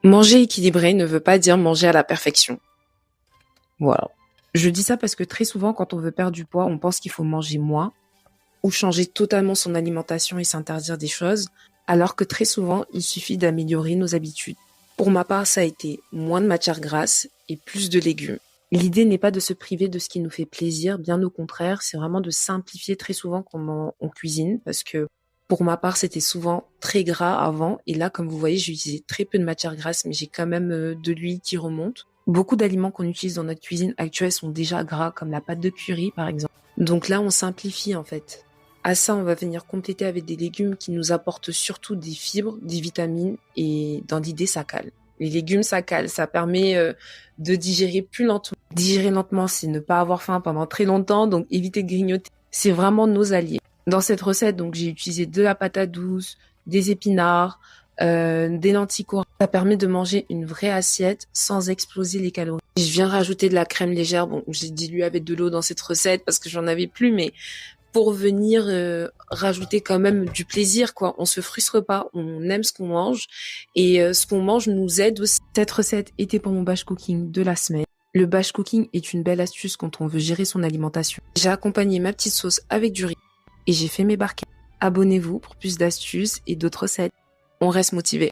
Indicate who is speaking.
Speaker 1: Manger équilibré ne veut pas dire manger à la perfection. Voilà. Je dis ça parce que très souvent, quand on veut perdre du poids, on pense qu'il faut manger moins ou changer totalement son alimentation et s'interdire des choses, alors que très souvent, il suffit d'améliorer nos habitudes. Pour ma part, ça a été moins de matières grasses et plus de légumes. L'idée n'est pas de se priver de ce qui nous fait plaisir, bien au contraire, c'est vraiment de simplifier très souvent comment on cuisine, parce que pour ma part, c'était souvent très gras avant, et là, comme vous voyez, j'utilisais très peu de matières grasses, mais j'ai quand même de l'huile qui remonte. Beaucoup d'aliments qu'on utilise dans notre cuisine actuelle sont déjà gras, comme la pâte de curry par exemple. Donc là, on simplifie en fait. À ça, on va venir compléter avec des légumes qui nous apportent surtout des fibres, des vitamines, et dans l'idée, ça cale. Les légumes, ça cale, ça permet de digérer plus lentement. Digérer lentement, c'est ne pas avoir faim pendant très longtemps, donc éviter de grignoter. C'est vraiment nos alliés. Dans cette recette, donc j'ai utilisé de la patate douce, des épinards, des lentilles courtes. Ça permet de manger une vraie assiette sans exploser les calories. Je viens rajouter de la crème légère. Bon, j'ai dilué avec de l'eau dans cette recette parce que j'en avais plus, mais pour venir rajouter quand même du plaisir, quoi. On se frustre pas, on aime ce qu'on mange et ce qu'on mange nous aide aussi. Cette recette était pour mon batch cooking de la semaine. Le batch cooking est une belle astuce quand on veut gérer son alimentation. J'ai accompagné ma petite sauce avec du riz et j'ai fait mes barquettes. Abonnez-vous pour plus d'astuces et d'autres recettes. On reste motivé.